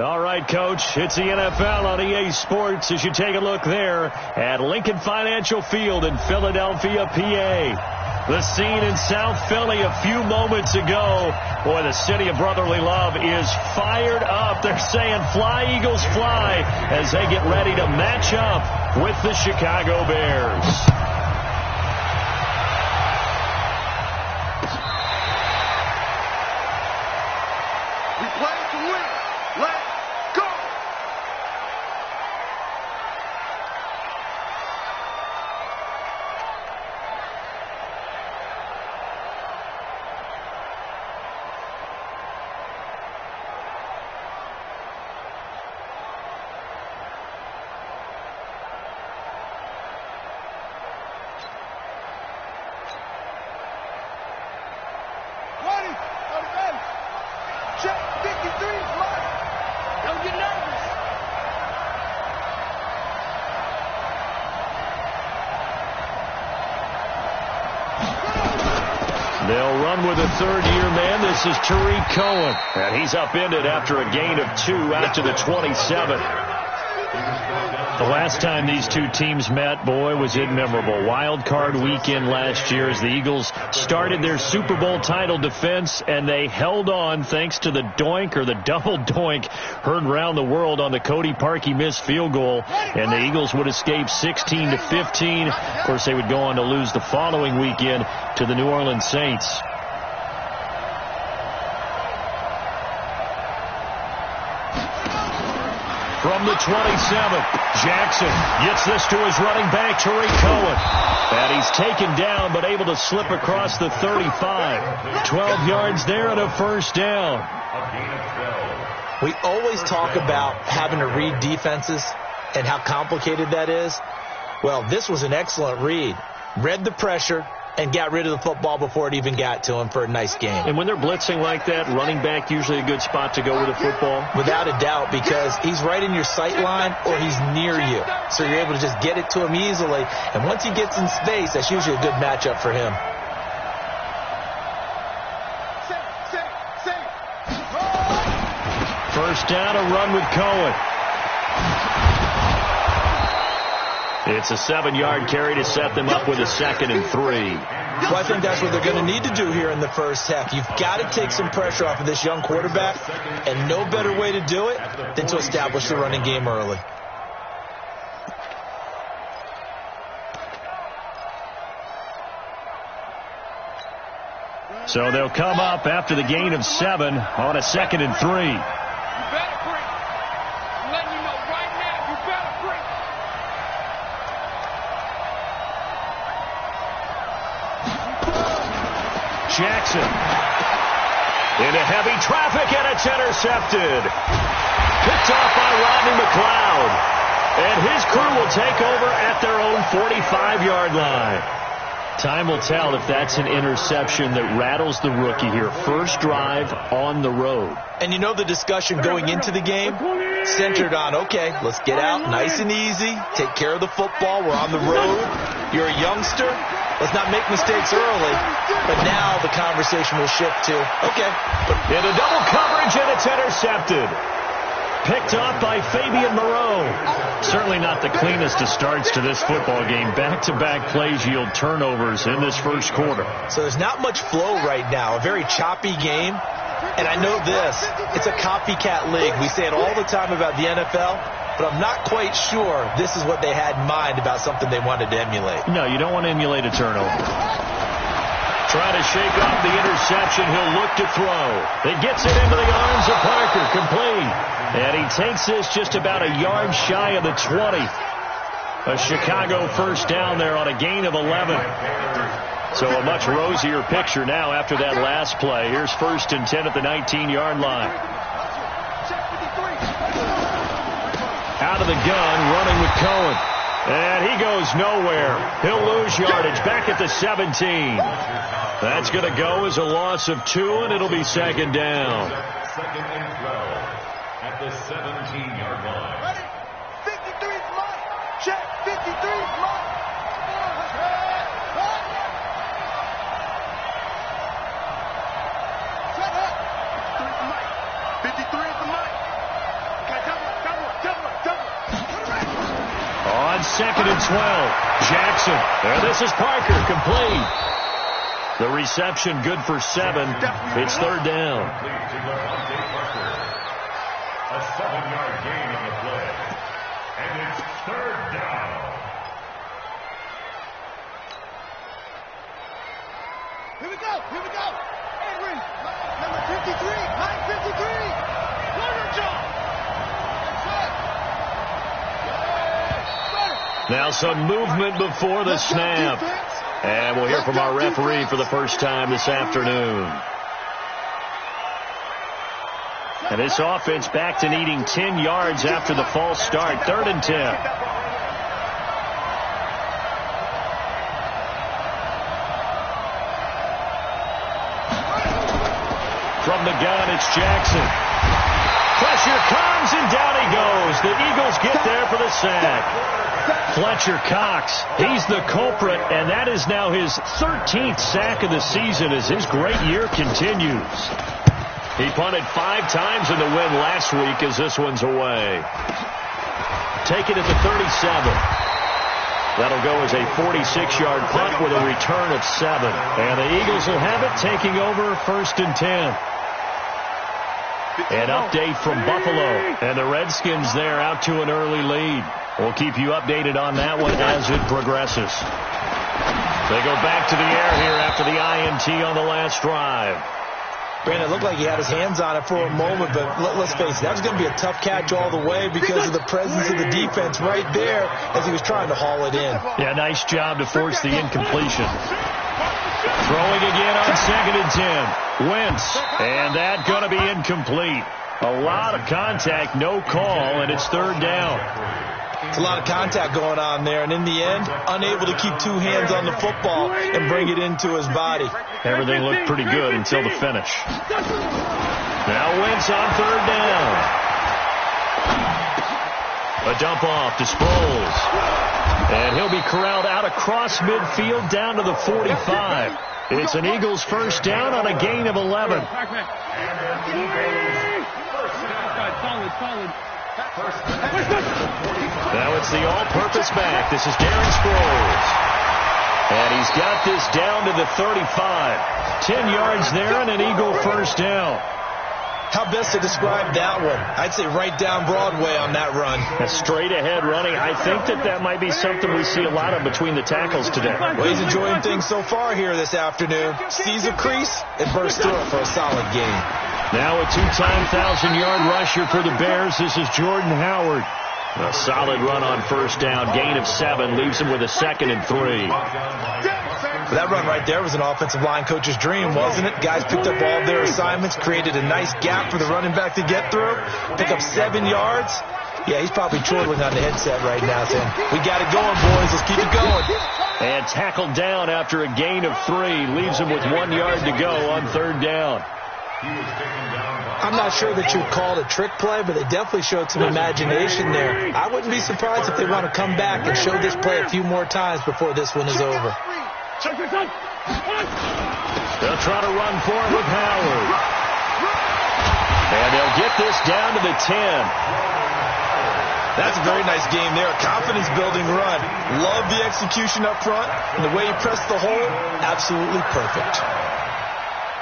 All right, Coach, it's the NFL on EA Sports as you take a look there at Lincoln Financial Field in Philadelphia, PA. The scene in South Philly a few moments ago. Boy, the city of brotherly love is fired up. They're saying fly, Eagles, fly as they get ready to match up with the Chicago Bears. We play to win. Let's go! Check 53 is mine. Don't get nervous. They'll run with a third-year man. This is Tariq Cohen. And he's upended after a gain of 2 out to the 27. The last time these two teams met, boy, was it memorable. Wild card weekend last year as the Eagles started their Super Bowl title defense, and they held on thanks to the doink or the double doink heard around the world on the Cody Parkey missed field goal, and the Eagles would escape 16-15. Of course, they would go on to lose the following weekend to the New Orleans Saints. From the 27, Jackson gets this to his running back, Tariq Cohen. And he's taken down, but able to slip across the 35. 12 yards there and a first down. We always talk about having to read defenses and how complicated that is. Well, this was an excellent read. Read the pressure and got rid of the football before it even got to him for a nice game. And when they're blitzing like that, running back usually a good spot to go with the football? Without a doubt, because he's right in your sight line or he's near you. So you're able to just get it to him easily. And once he gets in space, that's usually a good matchup for him. First down, a run with Cohen. It's a 7-yard carry to set them up with a 2nd and 3. Well, I think that's what they're going to need to do here in the first half. You've got to take some pressure off of this young quarterback, and no better way to do it than to establish the running game early. So they'll come up after the gain of 7 on a 2nd and 3. Jackson into heavy traffic, and it's intercepted. Picked off by Rodney McLeod. And his crew will take over at their own 45-yard line. Time will tell if that's an interception that rattles the rookie here. First drive on the road. And you know the discussion going into the game centered on, okay, let's get out nice and easy, take care of the football, we're on the road, you're a youngster, let's not make mistakes early. But now the conversation will shift to, okay. Into double coverage, and it's intercepted. Picked off by Fabian Moreau. Certainly not the cleanest of starts to this football game. Back-to-back plays yield turnovers in this first quarter. So there's not much flow right now. A very choppy game. And I know this. It's a copycat league. We say it all the time about the NFL. But I'm not quite sure this is what they had in mind about something they wanted to emulate. No, you don't want to emulate a turnover. Trying to shake off the interception. He'll look to throw. It gets it into the arms of Parker. Complete. And he takes this just about a yard shy of the 20. A Chicago first down there on a gain of 11. So a much rosier picture now after that last play. Here's 1st and 10 at the 19-yard line. Out of the gun, running with Cohen. And he goes nowhere. He'll lose yardage back at the 17. That's going to go as a loss of 2, and it'll be 2nd down. Second and 12 at the 17-yard line. Ready? 53 is mine. Check. 53 is mine. Shut up. 53 is mine. 53 is mine. 2nd and 12. Jackson. And this is Parker, complete. The reception good for 7. It's 3rd down. A 7-yard gain on the play. And it's 3rd down. Here we go. Edwin, number 53, line 53. Corner job. Now some movement before the snap. And we'll hear from our referee for the first time this afternoon. And this offense back to needing 10 yards after the false start. 3rd and 10. From the gun, it's Jackson. Pressure comes, and down he goes. The Eagles get there for the sack. Fletcher Cox, he's the culprit, and that is now his 13th sack of the season as his great year continues. He punted 5 times in the win last week as this one's away. Taken at the 37. That'll go as a 46-yard punt with a return of 7. And the Eagles will have it, taking over 1st and 10. An update from Buffalo, and the Redskins there out to an early lead. We'll keep you updated on that one as it progresses. They go back to the air here after the INT on the last drive. Brandon, it looked like he had his hands on it for a moment, but let's face it, that was going to be a tough catch all the way because of the presence of the defense right there as he was trying to haul it in. Yeah, nice job to force the incompletion. Throwing again on 2nd and 10. Wentz, and that going to be incomplete. A lot of contact, no call, and it's 3rd down. It's a lot of contact going on there, and in the end, unable to keep 2 hands on the football and bring it into his body. Everything looked pretty good until the finish. Now Wentz on 3rd down. A dump off to Sproles. And he'll be corralled out across midfield down to the 45. It's an Eagles 1st down on a gain of 11. Now it's the all-purpose back. This is Darren Sproles. And he's got this down to the 35. 10 yards there and an Eagle 1st down. How best to describe that one? I'd say right down Broadway on that run. A straight ahead running. I think that might be something we see a lot of between the tackles today. Well, he's enjoying things so far here this afternoon. Sees a crease and bursts through it for a solid gain. Now a 2-time 1,000-yard rusher for the Bears. This is Jordan Howard. A solid run on 1st down. Gain of 7 leaves him with a 2nd and 3. That run right there was an offensive line coach's dream, wasn't it? Guys picked up all their assignments, created a nice gap for the running back to get through, pick up 7 yards. Yeah, he's probably chortling on the headset right now saying, we got it going, boys. Let's keep it going. And tackled down after a gain of 3. Leaves him with 1 yard to go on 3rd down. I'm not sure that you'd call it a trick play, but they definitely showed some imagination there. I wouldn't be surprised if they want to come back and show this play a few more times before this one is over. They'll try to run for it with Howard. And they'll get this down to the 10. That's a very nice game there. Confidence-building run. Love the execution up front. And the way he pressed the hole, absolutely perfect.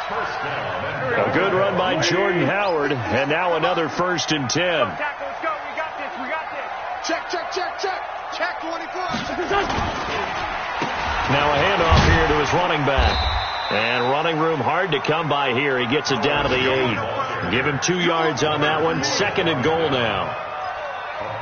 A good run by Jordan Howard. And now another 1st and 10. Let's go. We got this. Check. Check 24. Now a handoff here to his running back. And running room hard to come by here. He gets it down to the 8. Give him 2 yards on that one. 2nd and goal now.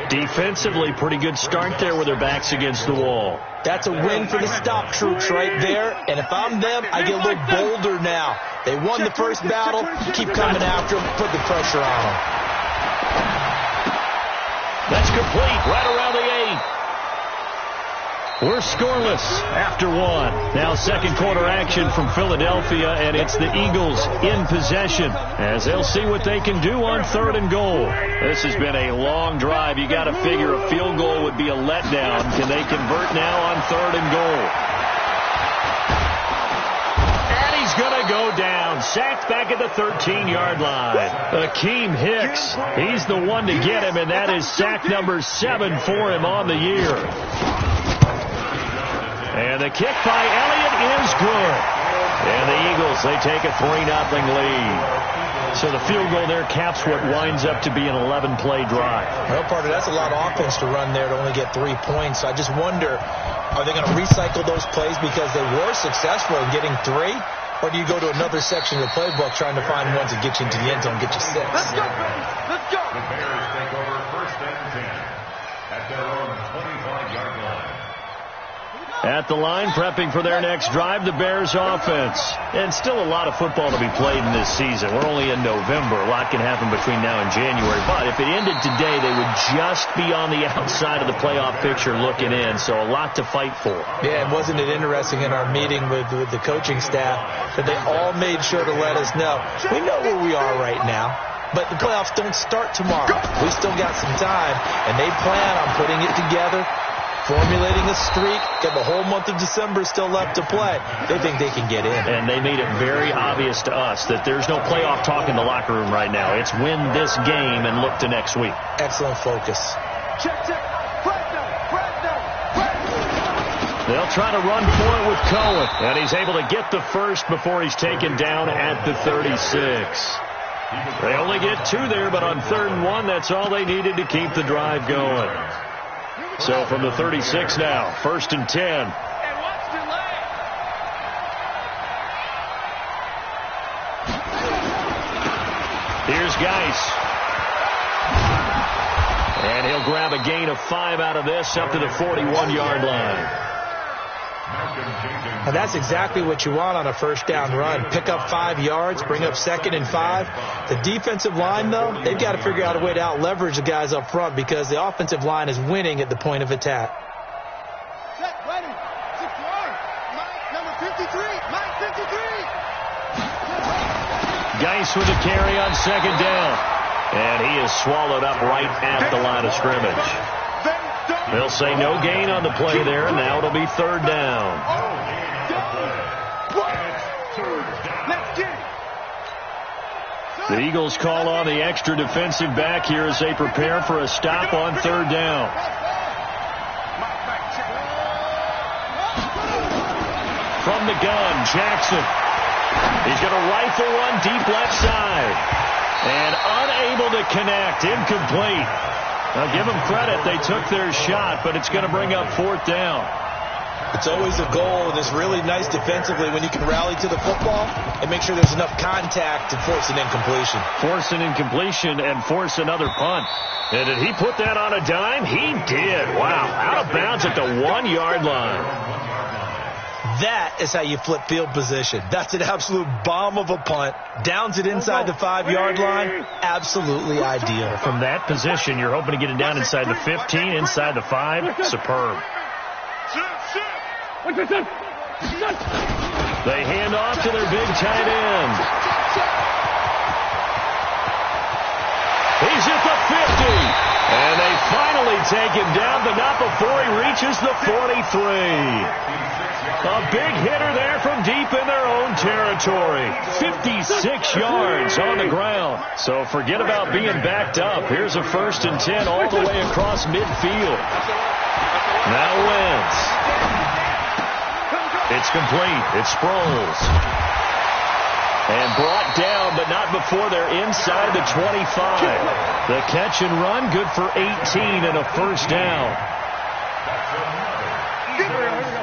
Defensively, pretty good start there with their backs against the wall. That's a win for the stop troops right there. And if I'm them, I get a little bolder now. They won the first battle. Keep coming after them. Put the pressure on them. That's complete right around the 8. We're scoreless after 1. Now 2nd quarter action from Philadelphia, and it's the Eagles in possession as they'll see what they can do on 3rd and goal. This has been a long drive. You got to figure a field goal would be a letdown. Can they convert now on 3rd and goal? And he's going to go down. Sacked back at the 13-yard line. Akeem Hicks, he's the one to get him, and that is sack number 7 for him on the year. And the kick by Elliott is good. And the Eagles, they take a 3-0 lead. So the field goal there caps what winds up to be an 11-play drive. Well, partner, that's a lot of offense to run there to only get 3 points. I just wonder, are they going to recycle those plays because they were successful in getting 3? Or do you go to another section of the playbook trying to find one to get you into the end zone and get you 6? Let's go, baby. Let's go. The Bears take over 1st and 10 at their own 25-yard line. At the line, prepping for their next drive, the Bears offense. And still a lot of football to be played in this season. We're only in November. A lot can happen between now and January. But if it ended today, they would just be on the outside of the playoff picture looking in. So a lot to fight for. Yeah, and wasn't it interesting in our meeting with the coaching staff that they all made sure to let us know, we know where we are right now. But the playoffs don't start tomorrow. We still got some time, and they plan on putting it together, formulating a streak, got the whole month of December still left to play. They think they can get in. And they made it very obvious to us that there's no playoff talk in the locker room right now. It's win this game and look to next week. Excellent focus. Check. Break down. They'll try to run for it with Cohen. And he's able to get the first before he's taken down at the 36. They only get 2 there, but on 3rd and 1, that's all they needed to keep the drive going. So from the 36 now, 1st and 10. And what's delayed? Here's Geis. And he'll grab a gain of 5 out of this up to the 41-yard line. And that's exactly what you want on a 1st down run. Pick up 5 yards, bring up 2nd and 5. The defensive line, though, they've got to figure out a way to out-leverage the guys up front because the offensive line is winning at the point of attack. Set, ready. 6 yards. Mike, number 53. Mike, 53. Geis with a carry on 2nd down. And he is swallowed up right at the line of scrimmage. They'll say no gain on the play there, and now it'll be 3rd down. The Eagles call on the extra defensive back here as they prepare for a stop on 3rd down. From the gun, Jackson. He's going to rifle one deep left side. And unable to connect, incomplete. Now, give them credit. They took their shot, but it's going to bring up 4th down. It's always a goal, and it's really nice defensively when you can rally to the football and make sure there's enough contact to force an incompletion. Force an incompletion and force another punt. And did he put that on a dime? He did. Wow. Out of bounds at the 1-yard line. That is how you flip field position. That's an absolute bomb of a punt. Downs it inside the 5-yard line. Absolutely ideal. From that position, you're hoping to get it down inside the 15, inside the 5. Superb. They hand off to their big tight end. He's at the 50. And they finally take him down, but not before he reaches the 43. A big hitter there from deep in their own territory. 56 yards on the ground. So forget about being backed up. Here's a 1st and 10 all the way across midfield. Now Wentz. It's complete. It's Sproles. And brought down, but not before they're inside the 25. The catch and run, good for 18 and a 1st down.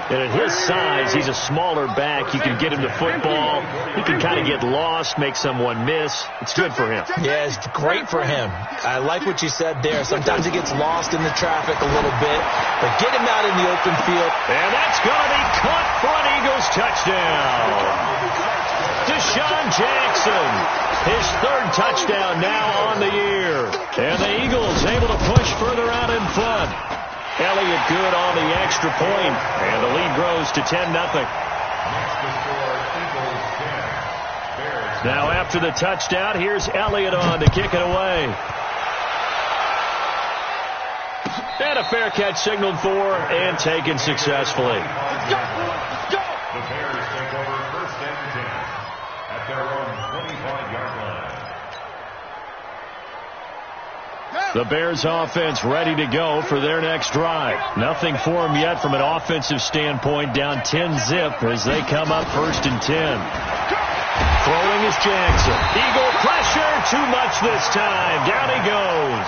And at his size, he's a smaller back. You can get him to football. He can kind of get lost, make someone miss. It's good for him. Yeah, it's great for him. I like what you said there. Sometimes he gets lost in the traffic a little bit, but get him out in the open field. And that's going to be caught for an Eagles touchdown. Deshaun Jackson, his 3rd touchdown now on the year. And the Eagles able to push further out in front. Elliott good on the extra point, and the lead grows to 10-0. Now after the touchdown, here's Elliott on to kick it away. And a fair catch signaled for and taken successfully. Let's go. The Bears take over 1st and 10 The Bears offense ready to go for their next drive. Nothing for them yet from an offensive standpoint, down 10-zip as they come up 1st and 10. Throwing is Jackson. Eagle pressure, too much this time. Down he goes.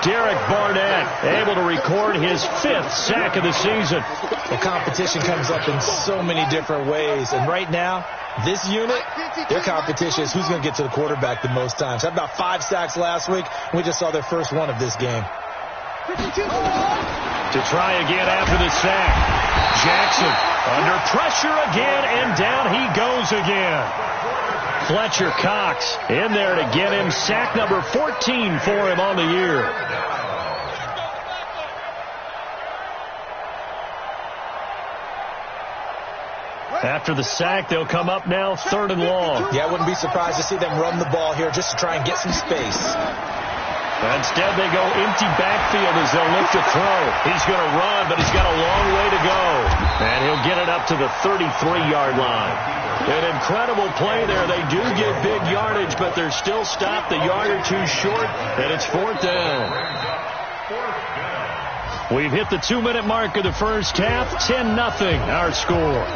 Derek Barnett able to record his 5th sack of the season. The competition comes up in so many different ways, and right now, this unit, their competition is who's going to get to the quarterback the most times. Had about 5 sacks last week. We just saw their first one of this game. To try again after the sack. Jackson under pressure again, and down he goes again. Fletcher Cox in there to get him sack number 14 for him on the year. After the sack, they'll come up now 3rd and long. Yeah, I wouldn't be surprised to see them run the ball here just to try and get some space. Instead, they go empty backfield as they'll look to throw. He's going to run, but he's got a long way to go. And he'll get it up to the 33-yard line. An incredible play there. They do get big yardage, but they're still stopped a yard or two short, and it's 4th down. We've hit the 2-minute mark of the first half. 10-0 our score.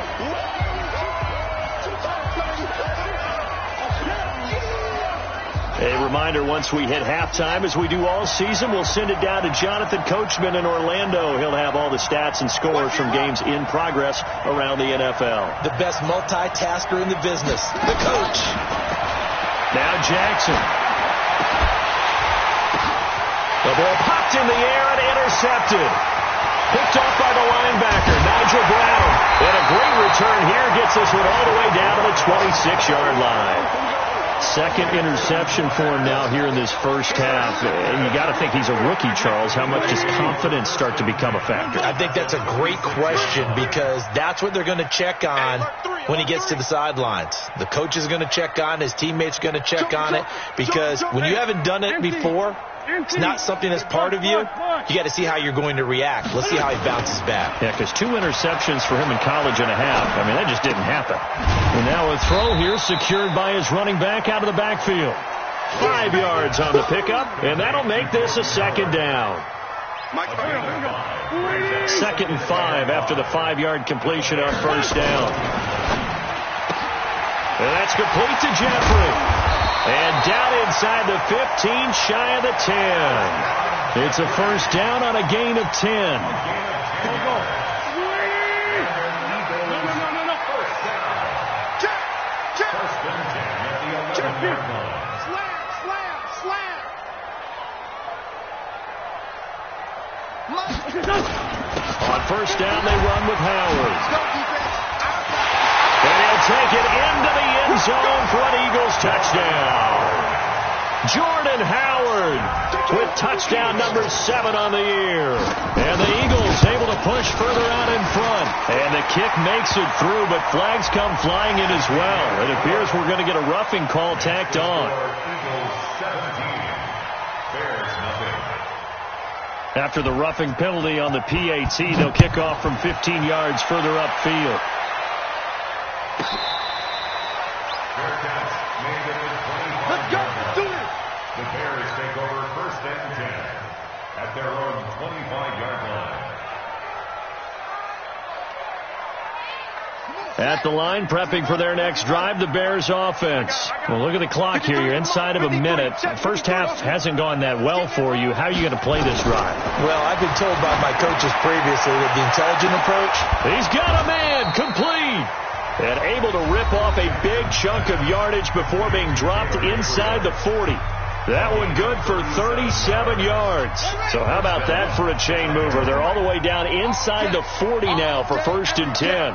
A reminder, once we hit halftime, as we do all season, we'll send it down to Jonathan Coachman in Orlando. He'll have all the stats and scores from games in progress around the NFL. The best multitasker in the business, the coach. Now Jackson. The ball popped in the air and intercepted. Picked off by the linebacker, Nigel Brown. And a great return here gets this one all the way down to the 26-yard line. Second interception for him now here in this first half. And you got to think he's a rookie, Charles. How much does confidence start to become a factor? I think that's a great question because that's what they're going to check on when he gets to the sidelines. The coach is going to check on, his teammates are going to check on it, because when you haven't done it before, it's not something that's part of you. You got to see how you're going to react. Let's see how he bounces back. Yeah, because 2 interceptions for him in college and a half. I mean, that just didn't happen. And now a throw here secured by his running back out of the backfield. 5 yards on the pickup, and that'll make this a 2nd down. 2nd and 5 after the 5-yard completion on 1st down. And that's complete to Jeffrey. And down inside the 15, shy of the 10. It's a 1st down on a gain of 10. On 1st down, they run with Howard. And he'll take it into the end zone for an Eagles touchdown. Jordan Howard with touchdown number 7 on the year. And the Eagles able to push further out in front. And the kick makes it through, but flags come flying in as well. It appears we're going to get a roughing call tacked on. After the roughing penalty on the PAT, they'll kick off from 15 yards further upfield. Let's go. Do it. The Bears take over 1st and 10 at their own 25-yard line. At the line, prepping for their next drive, the Bears offense. Well, look at the clock here. You're inside of a minute. The first half hasn't gone that well for you. How are you going to play this drive? Well, I've been told by my coaches previously that the intelligent approach. He's got a man, complete. And able to rip off a big chunk of yardage before being dropped inside the 40. That one good for 37 yards. So how about that for a chain mover? They're all the way down inside the 40 now for 1st and 10.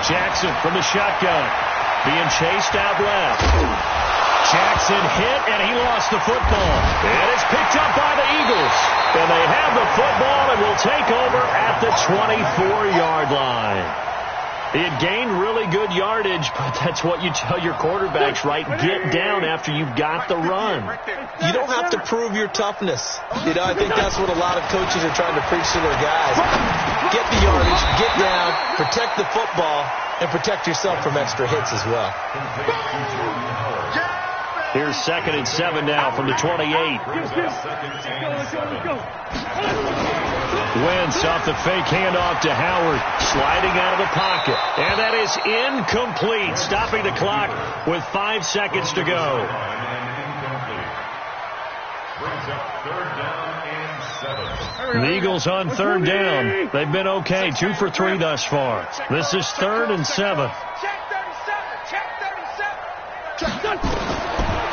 Jackson from the shotgun. Being chased out left. Jackson hit, and he lost the football. And it's picked up by the Eagles. And they have the football and will take over at the 24-yard line. He had gained really good yardage, but that's what you tell your quarterbacks, right? Get down after you've got the run. You don't have to prove your toughness. You know, I think that's what a lot of coaches are trying to preach to their guys. Get the yardage, get down, protect the football, and protect yourself from extra hits as well. Here's 2nd and 7 now from the 28. Wentz off the fake handoff to Howard, sliding out of the pocket. And that is incomplete, stopping the clock with 5 seconds to go. The Eagles on 3rd down. They've been okay, 2 for 3 thus far. This is 3rd and 7.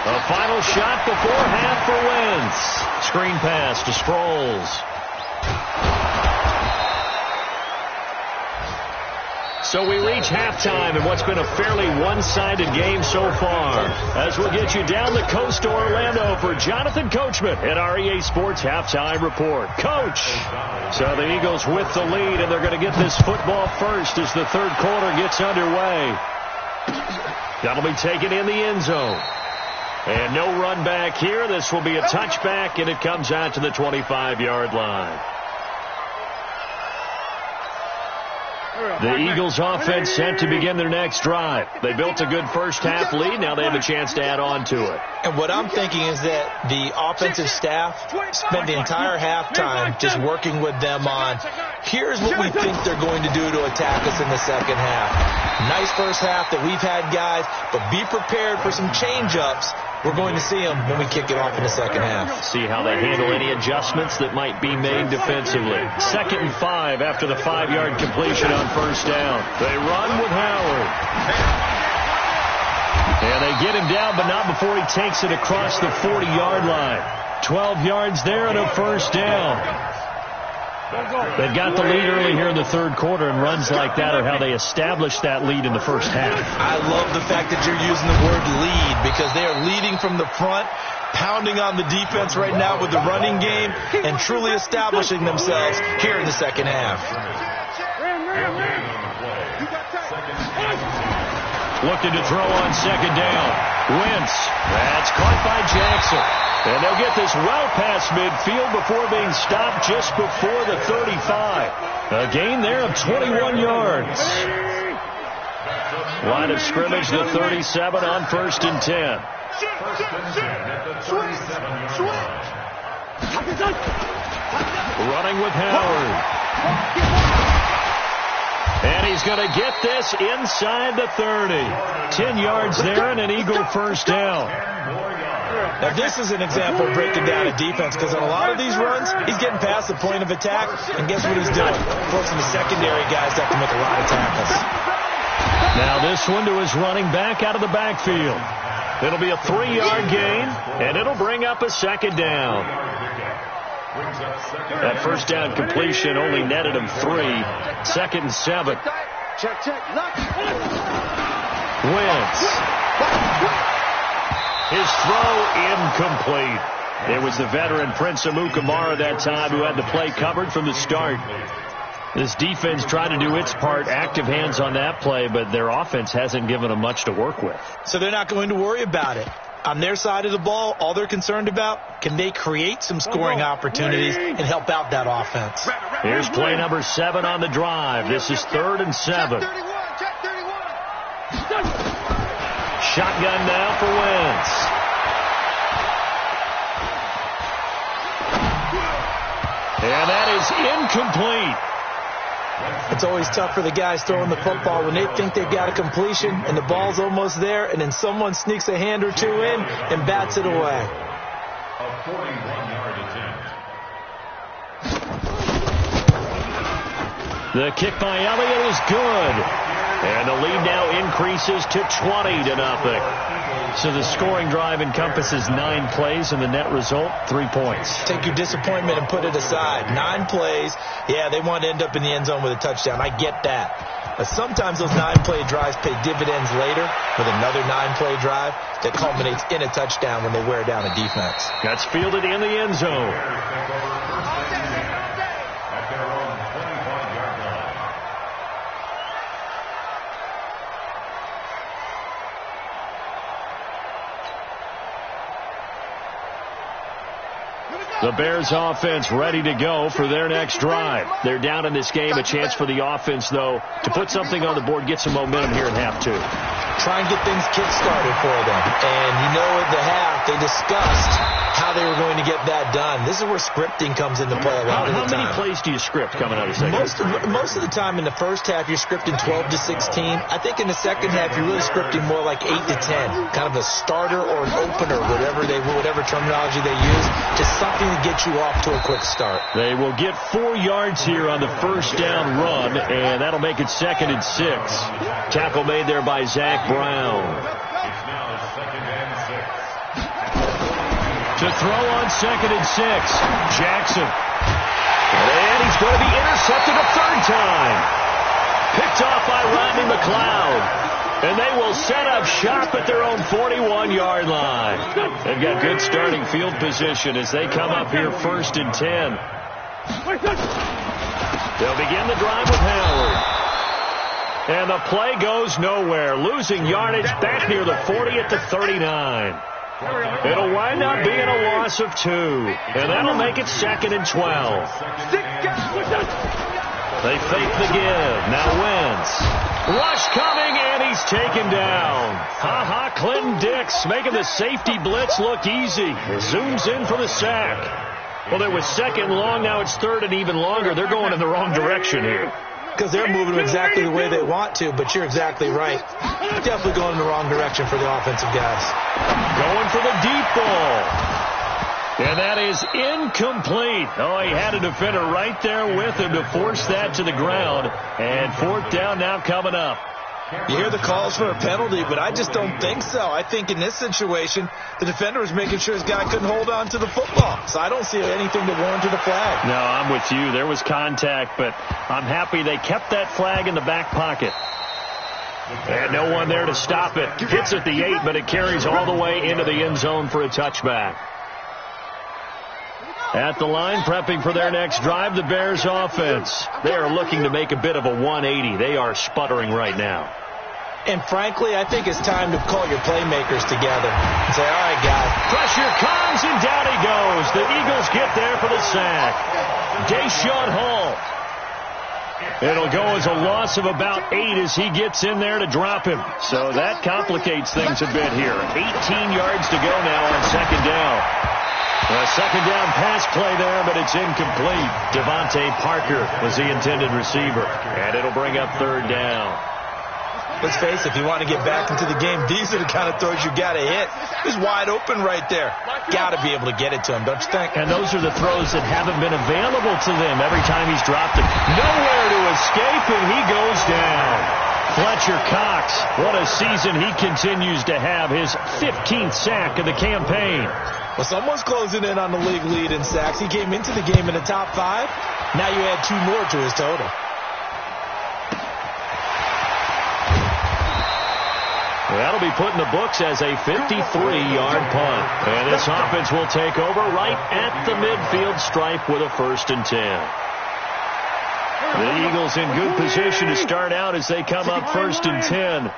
A final shot before half for Wentz. Screen pass to Sproles. So we reach halftime in what's been a fairly one-sided game so far. As we'll get you down the coast to Orlando for Jonathan Coachman at our EA Sports Halftime Report. Coach! So the Eagles with the lead, and they're going to get this football first as the 3rd quarter gets underway. That'll be taken in the end zone. And no run back here. This will be a touchback, and it comes out to the 25-yard line. The Eagles offense set to begin their next drive. They built a good first half lead. Now they have a chance to add on to it. And what I'm thinking is that the offensive staff spent the entire halftime just working with them on, here's what we think they're going to do to attack us in the second half. Nice first half that we've had, guys, but be prepared for some change-ups. We're going to see them when we kick it off in the second half. See how they handle any adjustments that might be made defensively. 2nd and 5 after the 5-yard completion on 1st down. They run with Howard. And they get him down, but not before he takes it across the 40-yard line. 12 yards there and a 1st down. They've got the lead early here in the 3rd quarter, and runs like that are how they established that lead in the first half. I love the fact that you're using the word lead, because they are leading from the front, pounding on the defense right now with the running game, and truly establishing themselves here in the second half. Looking to throw on 2nd down. Wentz. That's caught by Jackson. And they'll get this well past midfield before being stopped just before the 35. A gain there of 21 yards. Line of scrimmage, the 37 on 1st and 10. Running with Howard. And he's going to get this inside the 30. 10 yards there and an Eagle 1st down. Now, this is an example of breaking down a defense, because on a lot of these runs, he's getting past the point of attack, and guess what he's doing? Forcing the secondary guys to have to make a lot of tackles. Now this one to his running back out of the backfield. It'll be a 3-yard gain, and it'll bring up a 2nd down. That 1st down completion only netted him 3. 2nd and 7. Wentz. His throw incomplete. It was the veteran Prince Amukamara that time who had the play covered from the start. This defense tried to do its part, active hands on that play, but their offense hasn't given them much to work with. So they're not going to worry about it. On their side of the ball, all they're concerned about, can they create some scoring opportunities and help out that offense? Here's play number 7 on the drive. This is 3rd and 7. Shotgun now for Wentz. And that is incomplete. It's always tough for the guys throwing the football when they think they've got a completion and the ball's almost there, and then someone sneaks a hand or two in and bats it away. A 41-yard attempt. The kick by Elliott is good. And the lead now increases to 20-0. So the scoring drive encompasses 9 plays, and the net result, 3 points. Take your disappointment and put it aside. 9 plays. Yeah, they want to end up in the end zone with a touchdown. I get that. But sometimes those 9-play drives pay dividends later with another 9-play drive that culminates in a touchdown when they wear down a defense. That's fielded in the end zone. The Bears offense ready to go for their next drive. They're down in this game. A chance for the offense, though, to put something on the board, get some momentum here in half two. Try and get things kick-started for them. And you know at the half, they discussed how they were going to get that done. This is where scripting comes into play a lot of the time. How many plays do you script coming out of the second? Most of the time in the first half, you're scripting 12 to 16. I think in the second half, you're really scripting more like 8 to 10. Kind of a starter or an opener, whatever terminology they use, just something to get you off to a quick start. They will get 4 yards here on the first down run, and that'll make it 2nd and 6. Tackle made there by Zach Brown. It's now 2nd and 6. To throw on 2nd and 6, Jackson. And he's going to be intercepted a third time. Picked off by Rodney McLeod. And they will set up shop at their own 41-yard line. They've got good starting field position as they come up here 1st and 10. They'll begin the drive with Howard. And the play goes nowhere. Losing yardage back near the 40 at the 39. It'll wind up being a loss of 2. And that'll make it 2nd and 12. They fake the give. Now Wentz. Rush coming, and he's taken down. Clinton Dix making the safety blitz look easy. Zooms in for the sack. Well, it was 2nd long. Now it's 3rd and even longer. They're going in the wrong direction here. Because they're moving them exactly the way they want to, but you're exactly right. Definitely going in the wrong direction for the offensive guys. Going for the deep ball. And that is incomplete. Oh, he had a defender right there with him to force that to the ground. And 4th down now coming up. You hear the calls for a penalty, but I just don't think so. I think in this situation, the defender was making sure his guy couldn't hold on to the football. So I don't see anything to warrant a flag. No, I'm with you. There was contact, but I'm happy they kept that flag in the back pocket. And no one there to stop it. Hits at the 8, but it carries all the way into the end zone for a touchback. At the line, prepping for their next drive, the Bears offense. They are looking to make a bit of a 180. They are sputtering right now. And frankly, I think it's time to call your playmakers together and say, all right, guys. Pressure comes, and down he goes. The Eagles get there for the sack. Deshaun Hall. It'll go as a loss of about 8 as he gets in there to drop him. So that complicates things a bit here. 18 yards to go now on 2nd down. A 2nd down pass play there, but it's incomplete. Devontae Parker was the intended receiver. And it'll bring up 3rd down. Let's face it, if you want to get back into the game, these are the kind of throws you got to hit. He's wide open right there. Got to be able to get it to him, don't you think? And those are the throws that haven't been available to them every time he's dropped it. Nowhere to escape, and he goes down. Fletcher Cox, what a season he continues to have. His 15th sack of the campaign. Well, someone's closing in on the league lead in sacks. He came into the game in the top 5. Now you add 2 more to his total. That'll be put in the books as a 53-yard punt. And this offense will take over right at the midfield stripe with a 1st and 10. The Eagles in good position to start out as they come up 1st and 10.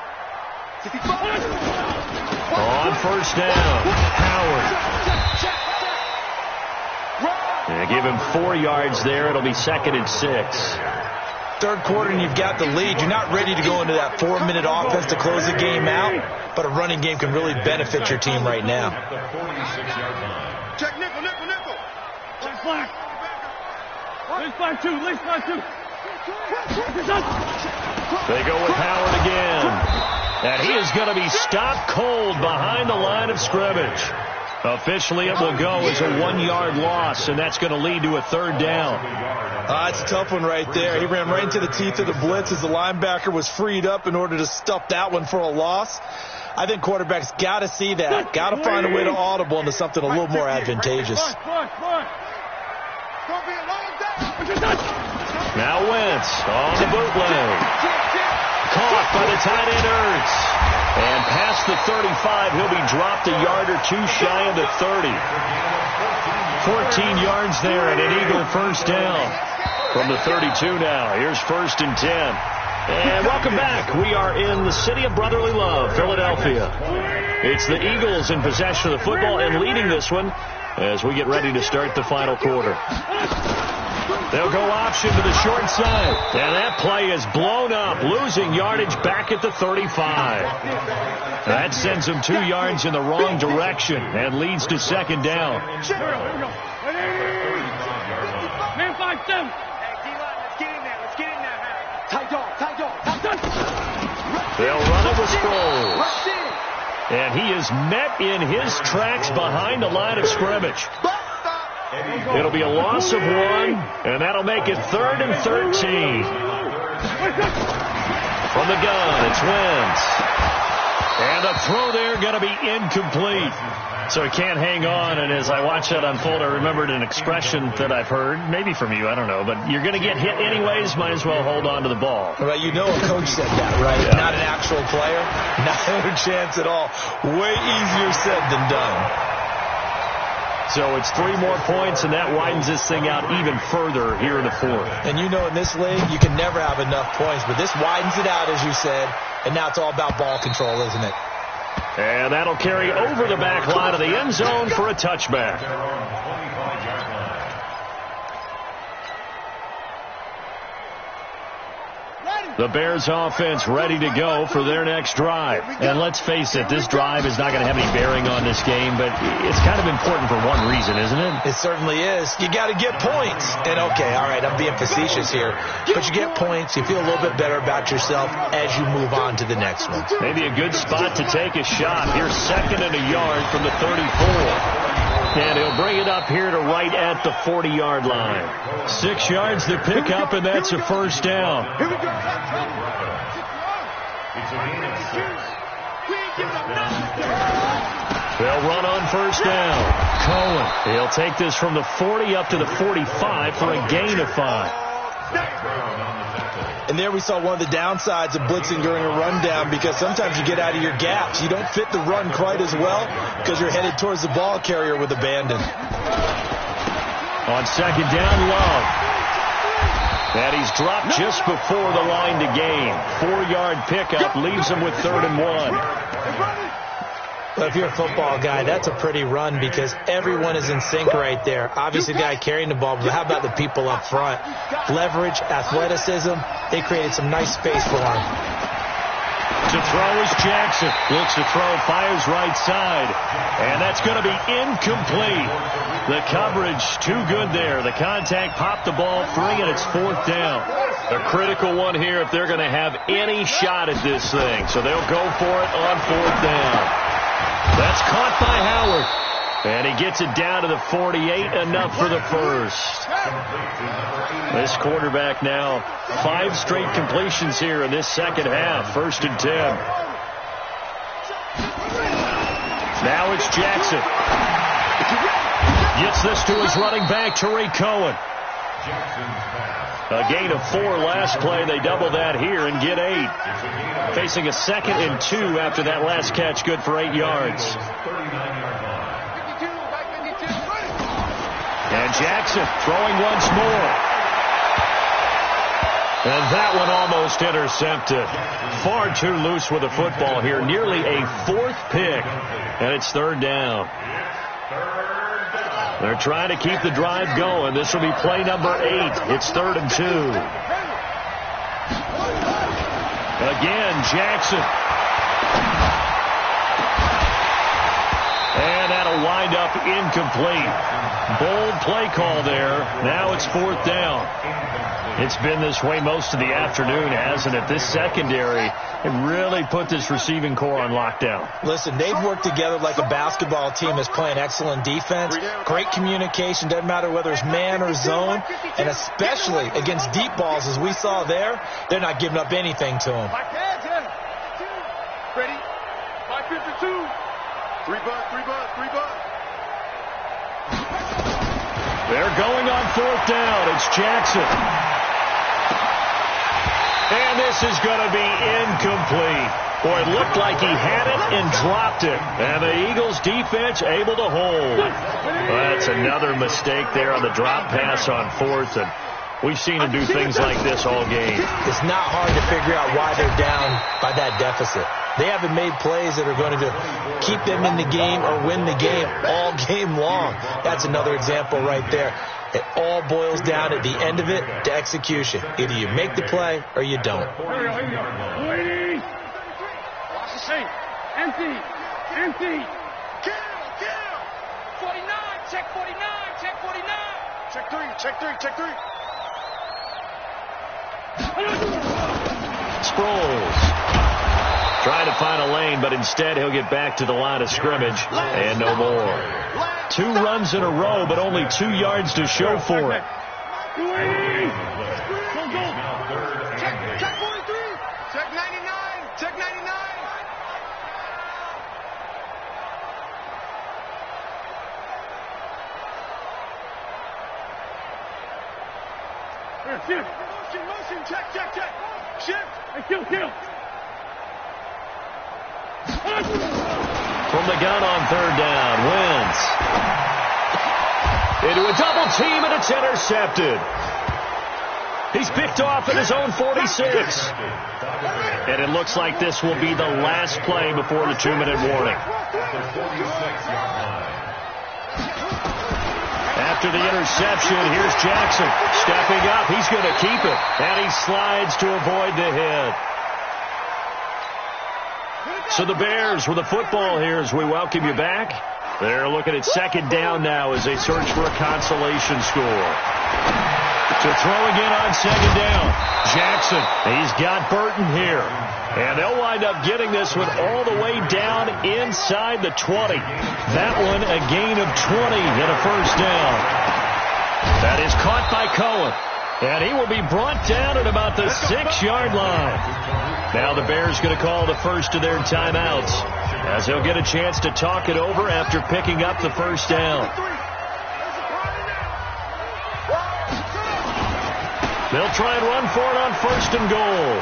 On 1st down, Howard. They give him 4 yards there. It'll be 2nd and 6. 3rd quarter and you've got the lead. You're not ready to go into that 4-minute offense to close the game out, but a running game can really benefit your team right now. Check nickel. Least flag 2. They go with Howard again. And he is going to be stopped cold behind the line of scrimmage. Officially, it will go as a 1-yard loss, and that's going to lead to a 3rd down. It's a tough one right there. He ran right into the teeth of the blitz as the linebacker was freed up in order to stuff that one for a loss. I think quarterbacks got to see that. Got to find a way to audible into something a little more advantageous. Now Wentz on the bootleg. Caught by the tight end Ertz. And past the 35, he'll be dropped a yard or 2 shy of the 30. 14 yards there and an Eagle 1st down from the 32 now. Here's 1st and 10. And welcome back. We are in the city of brotherly love, Philadelphia. It's the Eagles in possession of the football and leading this one as we get ready to start the final quarter. They'll go option to the short side. And that play is blown up, losing yardage back at the 35. That sends them 2 yards in the wrong direction and leads to second down. Man 5-7. Hey, D-line, let's get in there. Let's get in there. Tight dog. They'll run it with Sproles. And he is met in his tracks behind the line of scrimmage. It'll be a loss of 1, and that'll make it 3rd and 13. From the gun, it's Wentz. And the throw there going to be incomplete. So he can't hang on, and as I watch that unfold, I remembered an expression that I've heard, maybe from you, I don't know, but you're going to get hit anyways, might as well hold on to the ball. Right, you know a coach said that, right? Yeah. Not an actual player. Not a chance at all. Way easier said than done. So it's 3 more points, and that widens this thing out even further here in the 4th. And you know in this league, you can never have enough points, but this widens it out, as you said, and now it's all about ball control, isn't it? And that'll carry over the back line of the end zone for a touchback. The Bears offense ready to go for their next drive. And let's face it, this drive is not going to have any bearing on this game, but it's kind of important for one reason, isn't it? It certainly is. You got to get points. And okay, all right, I'm being facetious here, but you get points, you feel a little bit better about yourself as you move on to the next one. Maybe a good spot to take a shot. Here's 2nd and a yard from the 34. And he'll bring it up here to right at the 40-yard line. 6 yards to pick up, and that's a first down. Here we go. They'll run on first down. Cohen, he'll take this from the 40 up to the 45 for a gain of 5. And there we saw one of the downsides of blitzing during a rundown, because sometimes you get out of your gaps. You don't fit the run quite as well because you're headed towards the ball carrier with abandon. On second down, Love. And he's dropped just before the line to gain. 4-yard pickup leaves him with 3rd and 1. Well, if you're a football guy, that's a pretty run because everyone is in sync right there. Obviously, the guy carrying the ball, but how about the people up front? Leverage, athleticism, they created some nice space for him. To throw is Jackson. Looks to throw, fires right side. And that's going to be incomplete. The coverage too good there. The contact popped the ball free, and it's 4th down. A critical one here if they're going to have any shot at this thing. So they'll go for it on 4th down. That's caught by Howard. And he gets it down to the 48, enough for the first. This quarterback now, 5 straight completions here in this second half. 1st and 10. Now it's Jackson. Gets this to his running back, Tariq Cohen. A gain of 4 last play. They double that here and get 8. Facing a 2nd and 2 after that last catch, good for 8 yards. And Jackson throwing once more. And that one almost intercepted. Far too loose with the football here. Nearly a 4th pick. And it's 3rd down. They're trying to keep the drive going. This will be play number 8. It's 3rd and 2. Again, Jackson. And that'll wind up incomplete. Bold play call there. Now it's 4th down. It's been this way most of the afternoon, hasn't it? This secondary really put this receiving core on lockdown. Listen, they've worked together like a basketball team that's playing excellent defense. Great communication. Doesn't matter whether it's man or zone. And especially against deep balls, as we saw there, they're not giving up anything to them. Ready? 552. 3 bucks. They're going on 4th down. It's Jackson. And this is going to be incomplete. Boy, it looked like he had it and dropped it. And the Eagles defense able to hold. Well, that's another mistake there on the drop pass on 4th. And We've seen him do things like this all game. It's not hard to figure out why they're down by that deficit. They haven't made plays that are going to keep them in the game or win the game all game long. That's another example right there. It all boils down at the end of it to execution. Either you make the play or you don't. Empty. Kill. 49. Check 49. Check 49. Check 3. Sproles trying to find a lane, but instead he'll get back to the line of scrimmage and no more. 2 runs in a row, but only 2 yards to show for it. Check 43. Check 99. Check 99. Motion. Check. Shift. Kill. From the gun on 3rd down, Wentz into a double team, and it's intercepted. He's picked off at his own 46. And it looks like this will be the last play before the 2-minute warning. After the interception, here's Jackson stepping up. He's going to keep it, and he slides to avoid the hit. So the Bears with the football here as we welcome you back. They're looking at 2nd down now as they search for a consolation score. To throw again on 2nd down. Jackson, he's got Burton here. And they'll wind up getting this one all the way down inside the 20. That one a gain of 20 and a 1st down. That is caught by Cohen. And he will be brought down at about the 6-yard line. Now the Bears going to call the first of their timeouts as they'll get a chance to talk it over after picking up the 1st down. They'll try and run for it on 1st and goal.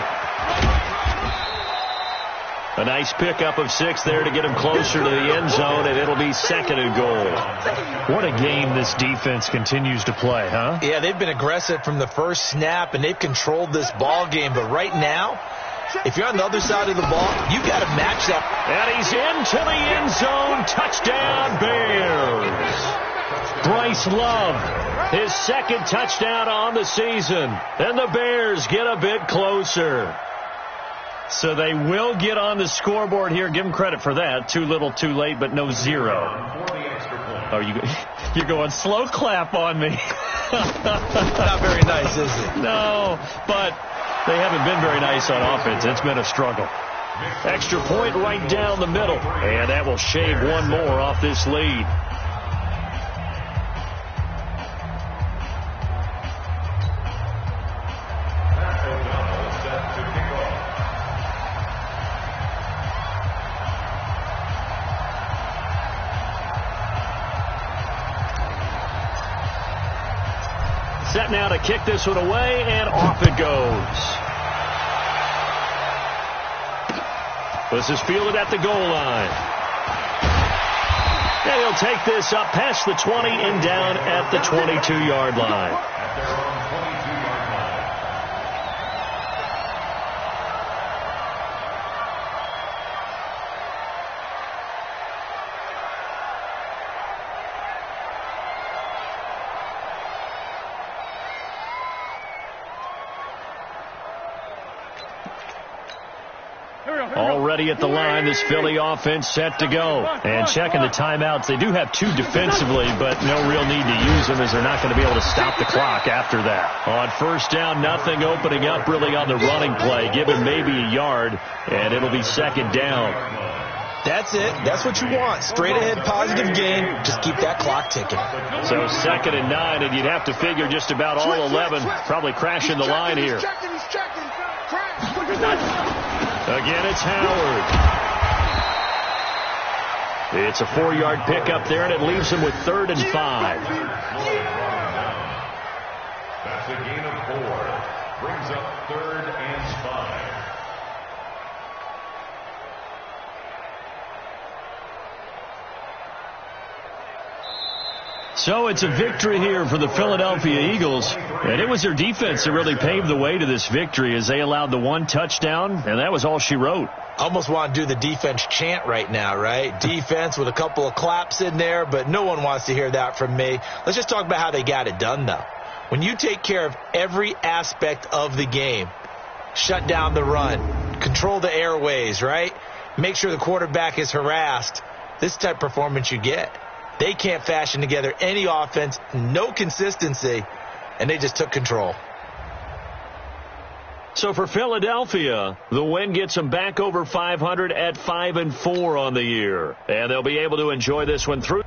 A nice pickup of 6 there to get him closer to the end zone, and it'll be 2nd and goal. What a game this defense continues to play, huh? Yeah, they've been aggressive from the first snap, and they've controlled this ball game. But right now, if you're on the other side of the ball, you got to match that. And he's into the end zone. Touchdown, Bears. Bryce Love, his 2nd touchdown on the season. And the Bears get a bit closer. So they will get on the scoreboard here. Give them credit for that. Too little, too late, but no 0. Oh, you're going slow clap on me. Not very nice, is it? No, but they haven't been very nice on offense. It's been a struggle. Extra point right down the middle. And that will shave one more off this lead. Set now to kick this one away, and off it goes. This is fielded at the goal line. And he'll take this up past the 20 and down at the 22-yard line. Already at the line, this Philly offense set to go. And checking the timeouts, they do have 2 defensively, but no real need to use them as they're not going to be able to stop the clock after that. On 1st down, nothing opening up really on the running play. Given maybe a yard, and it'll be 2nd down. That's it. That's what you want. Straight ahead, positive game. Just keep that clock ticking. So 2nd and 9, and you'd have to figure just about all 11 probably crashing the line here. Again, it's Howard. It's a 4-yard pickup there, and it leaves him with 3rd and 5. That's a gain of 4. Brings up 3rd and 5. So it's a victory here for the Philadelphia Eagles. And it was their defense that really paved the way to this victory as they allowed the one touchdown, and that was all she wrote. Almost want to do the defense chant right now, right? Defense with a couple of claps in there, but no one wants to hear that from me. Let's just talk about how they got it done, though. When you take care of every aspect of the game, shut down the run, control the airways, right? Make sure the quarterback is harassed. This type of performance you get. They can't fashion together any offense, no consistency, and they just took control. So for Philadelphia, the win gets them back over 500 at 5-4 on the year. And they'll be able to enjoy this one through.